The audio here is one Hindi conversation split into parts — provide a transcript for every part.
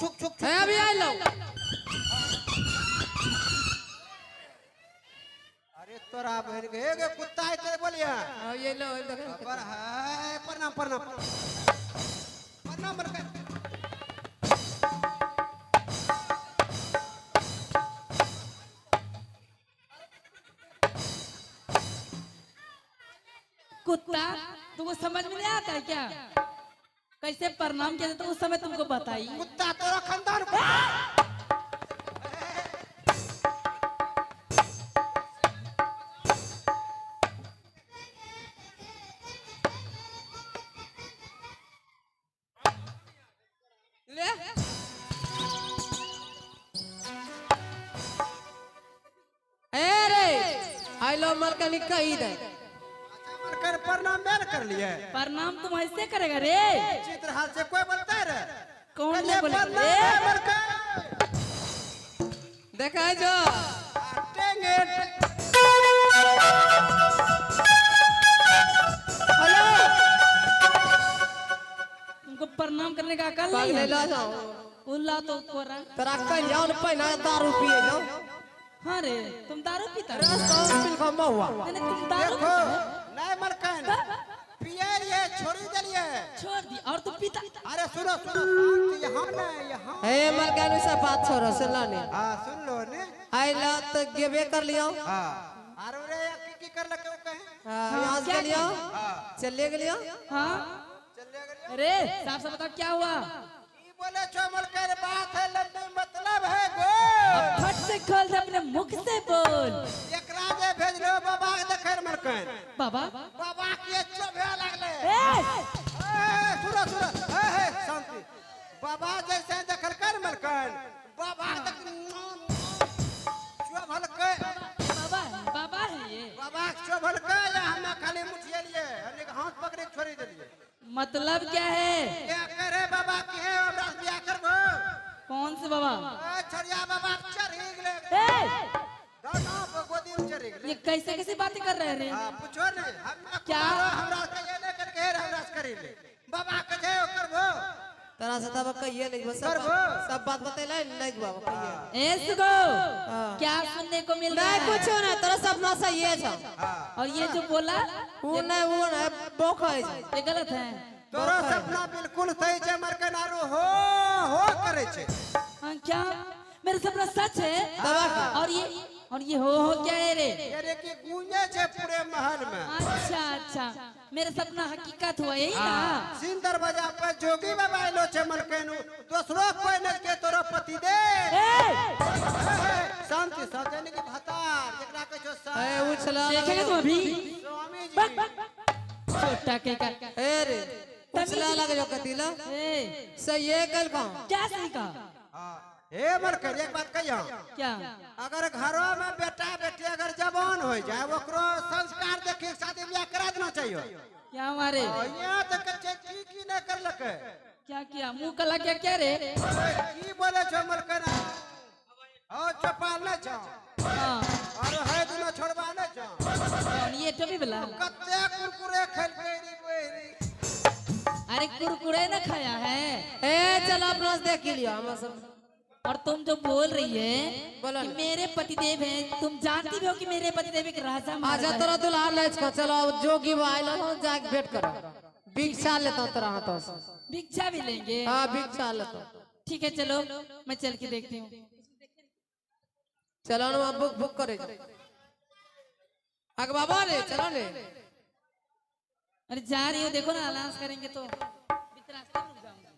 छुक छुक है अभी आ लो। अरे तोरा बहन के कुत्ता है तेरे बोलिया ये लो खबर है। प्रणाम प्रणाम प्रणाम बरकत। कुत्ता तुमको समझ में नहीं आता है क्या? कैसे प्रणाम किया तो उस समय तुमको बताई। कुत्ता तोरा खानदान को ले अरे आई लो मलकनी कही दे। कर प्रणाम मैंने कर लिए। प्रणाम तुम ऐसे करेगा रे? चित्र हाल से कोई बोलता है रे? कौन कर नहीं लिए बोलेगा प्रणाम रे? है बरकत। देखा है जो हटेंगे। हेलो तुमको प्रणाम करने का अकल कल नहीं ले है? लो जाओ उल्ला तो कोरा। तेरा कल जाओ न पहना दारू पिए जाओ। हाँ रे तुम दारू पीता है? रास्ता बिल खम्मा हुआ। मैंने तुम दारू देखो पीता है? नहीं मलकन पिए ये छोड़ी दलिए। छोड़ दी और तुम पीता। अरे सुनो सुनो शांति यहाँ ना यहाँ। ए मलकनी से बात छोड़ो सुन ने। हाँ सुन लो ने। आई ला तो गेबे कर लियो। हाँ अरे रे की कर लगे वो कहे। हां यहाँ से लियो। चलिए गलियो। हाँ चलिए गलियो। अरे साफ साफ बताओ क्या हुआ? की बोले छो मलकन बात है लंबी मतलब है गो। अब फट से खोल दे अपने मुख से बोल। एक राजे भेज लो बाबा के देखे मलकन। बाबा बाबा के चोभे लगले। ए! सुनो सुनो शांति। बाबा जैसे देखल कर मलकन बाबा चोभल के बाबा है बाबा है ये। बाबा चोभल के या हमें खाली मुठिए लिए हमने हाथ पकड़े के छोड़ी दिए। मतलब क्या है? क्या करे बाबा के हमरा से ब्याह करबो। कौन से बाबा? छड़िया बाबा चढ़ी गेले। ए! दाना पे गोदी में चढ़ी गेले। ये कैसे कैसे बातें कर रहे हैं रे? हां पूछो ने हम क्या? हमरा से ये ले करके हमरा से करी ले। बाबा के जे करबो। तेरा से तब कहिए नहीं बस सब बात बतेला नहीं बाबा कहिए। ए सुगो क्या सुनने को मिल रहा नहीं है? कुछ ना तेरा सपना सही है छ। और ये जो बोला वो नहीं बोख है। ये गलत है। तोरा सपना बिल्कुल सही छे मरकन आरो हो करे छे। हाँ क्या मेरा सपना सच है? दवा की। और ये हो क्या है रे? अरे की गूंजे छे पूरे महल में। अच्छा अच्छा मेरा सपना हकीकत हुआ यही ना? सिंह दरवाजा पे जोगी बाबा आइलो छे मलकन दूसरो कोई न के तोरा पति दे। शांति साजन की भतार एकरा के जो सा ए उछला देखेगा तुम अभी? स्वामी जी छोटा के का ए रे उछला लगे जो कतिला ए सही है कल का। क्या सही कहा? हां ए मलकन एक बात कहियो। क्या? अगर घरों में बेटा बेटी अगर जवान हो जाए ओकरो संस्कार देखे शादी ब्याह करा देना चाहिए। क्या हमारे यहाँ तक की न कर लके। क्या किया? मुंह कला क्या क्या रे? की बोले छो मलकन और चपाल न छो हाँ और है दुनो छोड़वा न छो। कौन ये टोपी वाला? कत्ते कुरकुरे खेल गई कोई। अरे कुरकुरे न खाया है। ए चल अपना से देख लियो हम सब। और तुम जो बोल रही है बोलो कि ना। मेरे पतिदेव हैं, तुम जानती भी हो कि मेरे पतिदेव एक राजा आजा महाराजा तेरा दुल्हा ले इसको चलो जोगी आइलो हो जाके भेंट करो। भिक्षा लेता तेरा हाथों से। है। भिक्षा भी लेंगे? हां भिक्षा लेता। ठीक है चलो मैं चल के देखती हूँ। चलो ना बुक बुक करे आगे बाबा रे चलो ले। अरे जा रही हो देखो ना अनाउंस करेंगे तो बीच रास्ते में रुक जाऊंगा।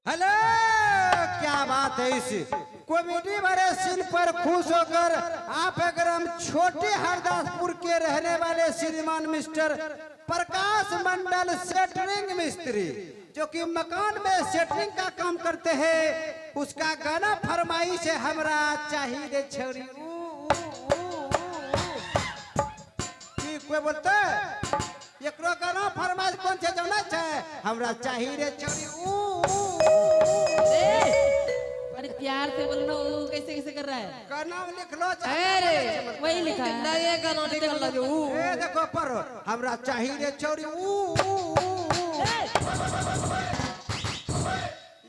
हेलो क्या बात है इस कॉमेडी भरे सीन पर खुश होकर आप अगर हम छोटे हरदासपुर के रहने वाले श्रीमान मिस्टर प्रकाश मंडल सेटरिंग मिस्त्री जो कि मकान में सेटरिंग का काम करते हैं उसका गाना फरमाइश है हमरा चाहिए छोरी कोई बोलते एकरो गाना फरमाइश कौन छे जाना छे हमरा चाहिए रे छोरी अरे प्यार से बोलो ना वो कैसे कैसे कर रहा है? गाना लिख लो अरे वही लिखा है। ना ये गाना निकल ला जो ए देखो पढ़ो हमरा चाहिए रे छोरी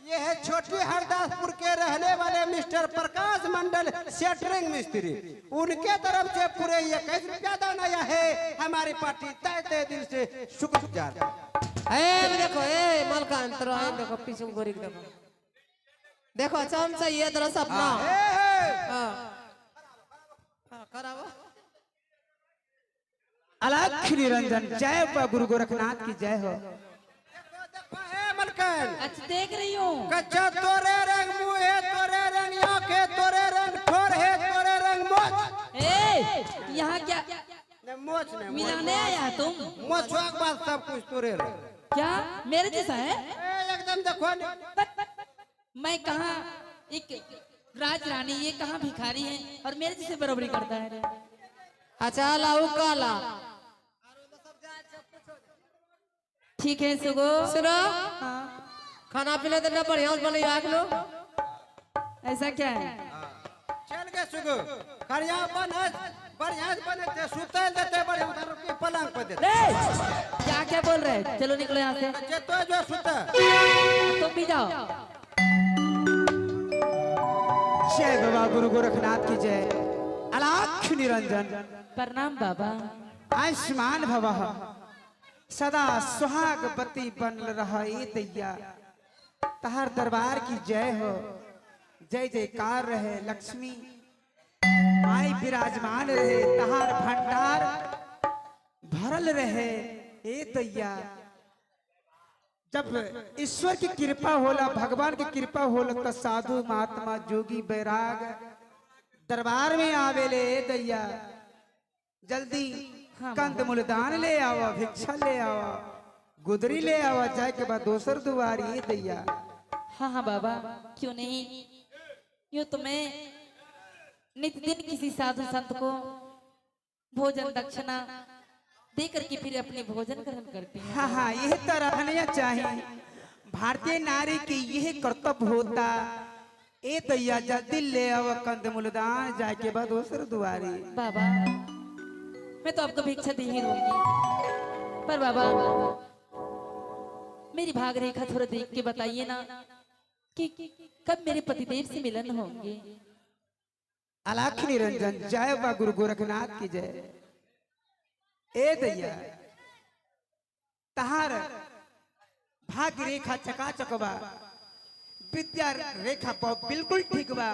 ये है छोटी हरदासपुर के रहने वाले मिस्टर प्रकाश मंडल सेटरिंग मिस्त्री। उनके तरफ से पूरे 21 रुपया दाना यह है हमारी पार्टी तय तय दिल से शुक्रगुजार। देखो मलका अंतर देखो पीछे गोरी देखो देखो चमचा ये तरह अपना करावो। अलख निरंजन जय बाबा गुरु गोरखनाथ की जय हो। मलकन अच्छा देख रही हूँ। कच्चा तोरे रंग मुंह है, तोरे रंग आँख है, तोरे रंग ठोर है, तोरे रंग मोच। यहाँ क्या नहीं मोच नहीं मिलाने आया तुम? मोचवा के बाद सब कुछ तोरे रंग। क्या मेरे जैसा है? एकदम देखो मैं कहाँ एक राज रानी, ये कहाँ भिखारी है और मेरे जैसे बराबरी करता है? अच्छा लाऊ काला ठीक है सुगो। सुनो हाँ। खाना पीना तो बढ़िया बने आग लो। ऐसा क्या है? चल के सुगो करिया बढ़िया बने थे सुतल देते बढ़िया उधर के पलंग पे देते। क्या क्या बोल रहे हैं? चलो निकलो यहाँ से। जे तो जो सुता तुम भी जाओ। जय बाबा गुरु गोरखनाथ की जय। अलख निरंजन प्रणाम बाबा। आयुष्मान भवः सदा सुहागवती बन रहा दैया। तहार दरबार की जय हो, जय जयकार रहे। लक्ष्मी माई विराजमान रहे, तहार भंडार भरल रहे ए दैया। जब ईश्वर की कृपा होला, भगवान की कृपा होला तो साधु महात्मा जोगी बैराग दरबार में आवेले ए दैया। जल्दी कंदमूल दान ले आवा, भिक्षा ले आवा, गुदरी ले आवा, जाए के बाद दोसर दुआरी दैया। हाँ हाँ बाबा क्यों नहीं। यूँ तो मैं नित्य दिन किसी साधु संत को भोजन दक्षिणा दे करके फिर अपने भोजन ग्रहण करती हूँ। हाँ हाँ यह तो रहना चाहिए। भारतीय नारी की यह कर्तव्य होता ए दैया। जल्दी ले आवा कंदमूल दान, जाए के बाद दोसर दुआरी। बाबा मैं तो आपको भिक्षा दे ही दूंगी, पर बाबा मेरी भाग रेखा थोड़ा देख के बताइए ना कि कब मेरे पतिदेव से मिलन होंगे। अलख निरंजन जय बाबा गुरु गोरखनाथ की जय। ए दैया तहार भाग रेखा चकाचक बा, विद्या रेखा बिल्कुल ठीक बा,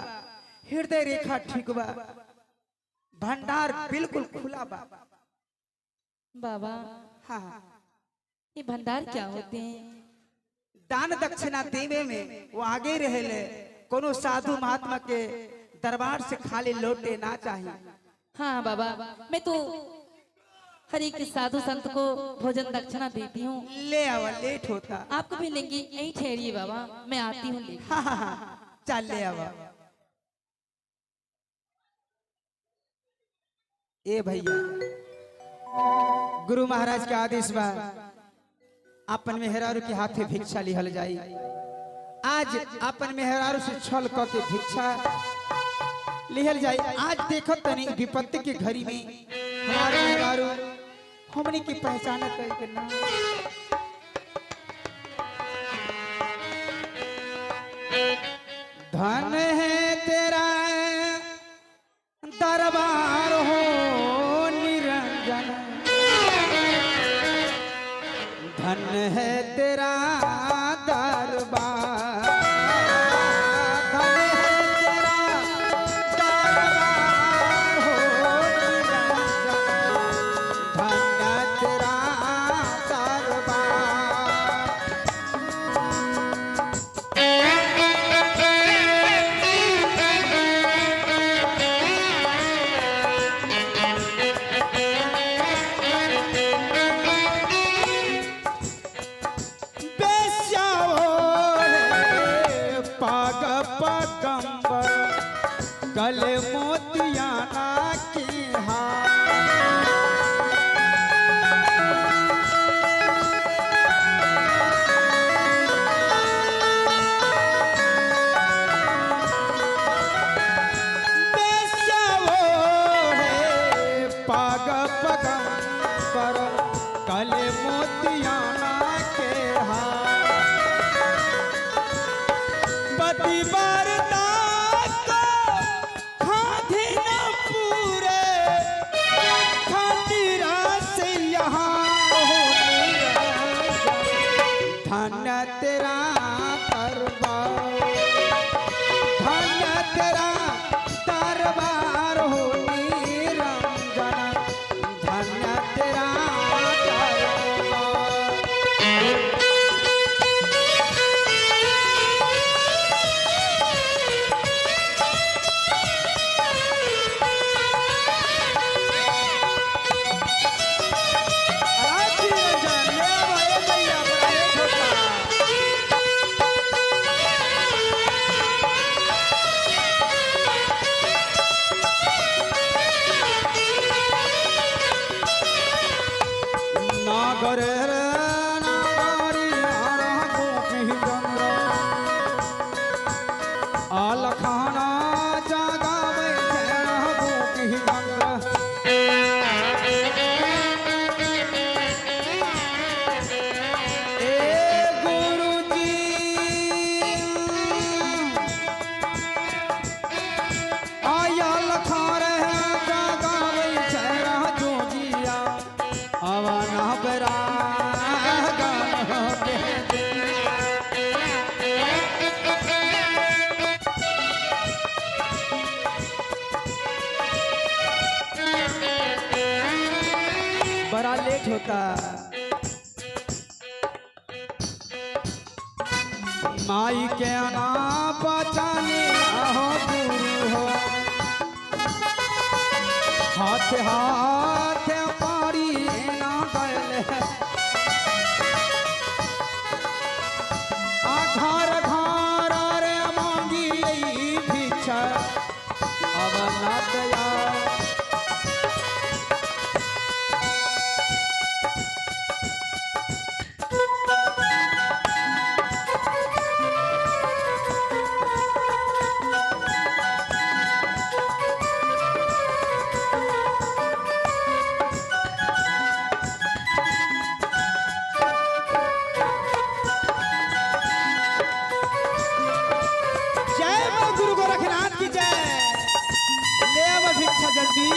हृदय रेखा ठीक बा, भंडार बिल्कुल खुला बा। बाबा हाँ ये भंडार क्या होते हैं? दान दक्षिणा देवे में वो आगे रहेले। कोनो साधु महात्मा के दरबार से खाली लौटे ना चाहिए। हाँ बाबा मैं तो हर एक साधु संत को भोजन दक्षिणा देती हूँ। ले आवा, लेट होता। आपको भी लेंगे? यही ठहरिए बाबा, मैं आती हूँ लेके। हाँ हाँ हाँ चल ले आवा। ए भैया गुरु महाराज के आदेश बा अपन मेहरारू के हाथे भिक्षा लिहल जाई। आज अपन मेहरारू से छल क के भिक्षा लिहल जाई। आज देखो तनी विपत्ति के घड़ी में हमारे मेहरारू हमनी की पहचान करके ना। धन है तेरा दरबार हो निरंजन, धन है तेरा दरबार, धन है तेरा दरबार हो निरंजन, धन तेरा दरबार। गले मोतियाना की हार, पाग पगंबर गले मोतियाना के हार। होता। माई के ना पहचाने आहो गुरु हो, हाथ हाथ पारी ना गले, घर घर रे मांगी भिक्षा अब ना दया। जय मां गुरु गोरखनाथ की जय। ले अब भिक्षा जल्दी।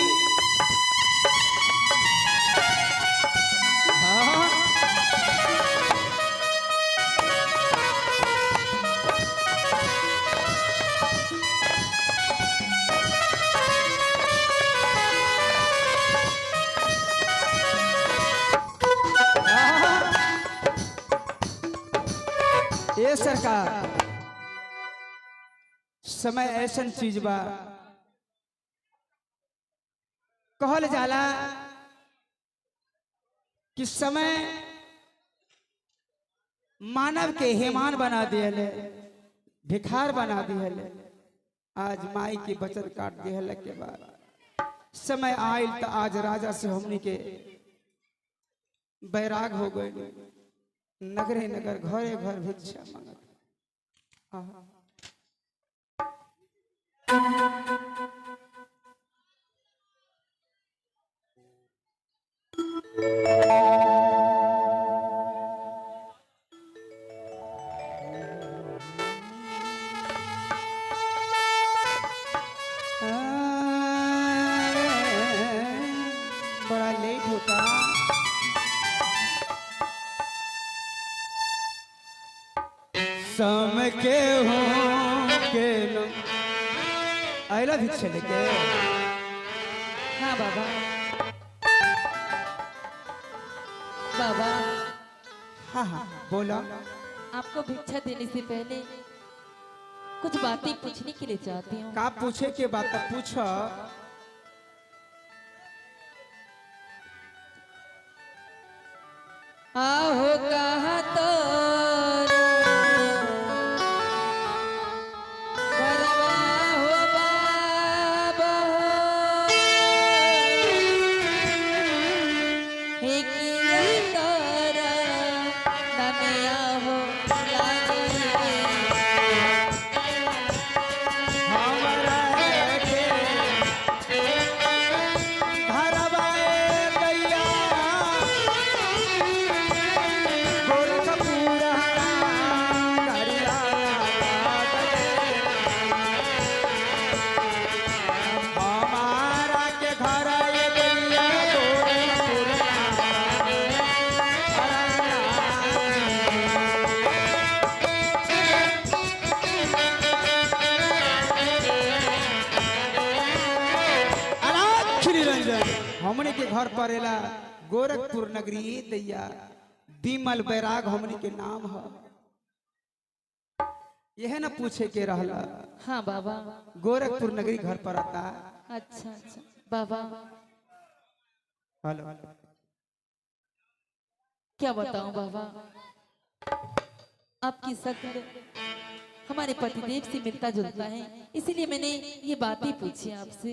हाँ। ये सरकार समय ऐसन चीज बा, कहल जाला कि समय मानव के हेमान बना दिहले, भिखार बना दिहले। आज माई की बचत काट दिहले के बाद समय आयल तो आज राजा से हमनी के बैराग हो गए। नगरे नगर घरे घर भिक्षा मांगत। आहा। बड़ा लेट होता। सम के हो के न आइला भिक्षा लेके। हाँ बाबा। बाबा हाँ हाँ बोला। आपको भिक्षा देने से पहले कुछ बातें पूछने के लिए चाहती हूँ। का पूछे के बात पूछो। आहो कहा तो हमने के घर पर एला गोरखपुर नगरी दैया बिमल बैराग हमने के नाम है। यह ना पूछे के रहला। हाँ बाबा। गोरखपुर नगरी घर पर आता। अच्छा अच्छा बाबा। हेलो क्या बताऊं बाबा, आपकी शक्ल हमारे पतिदेव से मिलता जुलता है, इसीलिए मैंने ये बातें पूछी आपसे।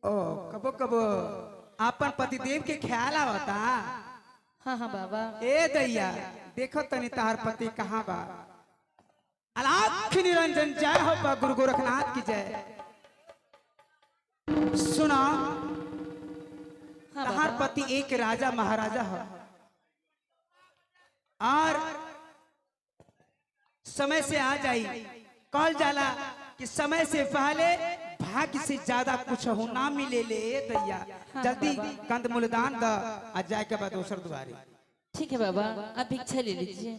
ओ कबो कबो आपन पतिदेव के ख्याल आवता। हाँ हाँ बाबा। ए दैया देखो तनी तार पति कहाँ बा। अलाख निरंजन जय हो बा गुरु गोरखनाथ की जय। सुना हाँ तार बाबा। पति एक राजा महाराजा है और समय से आ जाई। कहल जाला कि समय से पहले भाग्य से ज्यादा कुछ हो ना मिले ले दैया। हाँ जल्दी बाबा। कंद मूलदान द आ जाए के बाद दोसर दुआरी। ठीक है बाबा, आप भिक्षा ले लीजिए।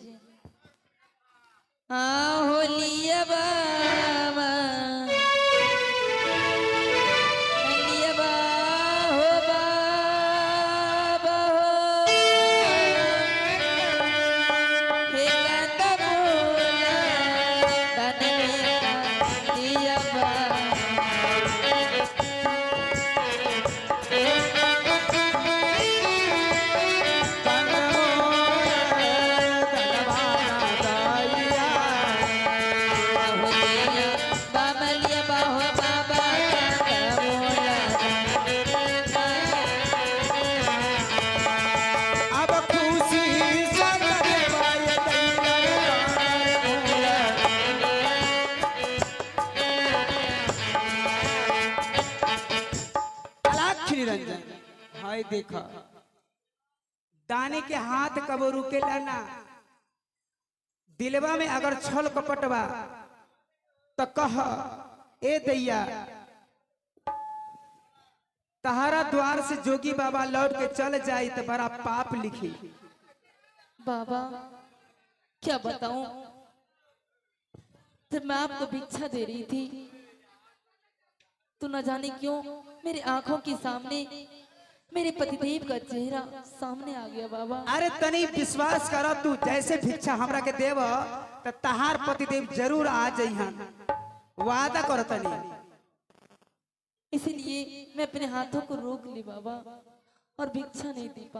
हाँ होलिया बाबा, होलिया बा हो बाबा हो। देखो दानी के हाथ कबो रुकेला ना, दिलवा में अगर छल कपटवा तो कह ए दैया तहारा द्वार से जोगी बाबा लौट के चल जाई तो बड़ा पाप लिखी। बाबा क्या बताऊं, जब मैं आपको भिक्षा दे रही थी तो न जाने क्यों मेरी आंखों के सामने मेरे पतिदेव का चेहरा सामने आ गया बाबा। अरे तनी विश्वास करो, तू जैसे भिक्षा हमरा के देव तो तहार पतिदेव जरूर आ जाइहन, वादा करो तनी। इसीलिए मैं अपने हाथों को रोक ली बाबा और भिक्षा नहीं दी पा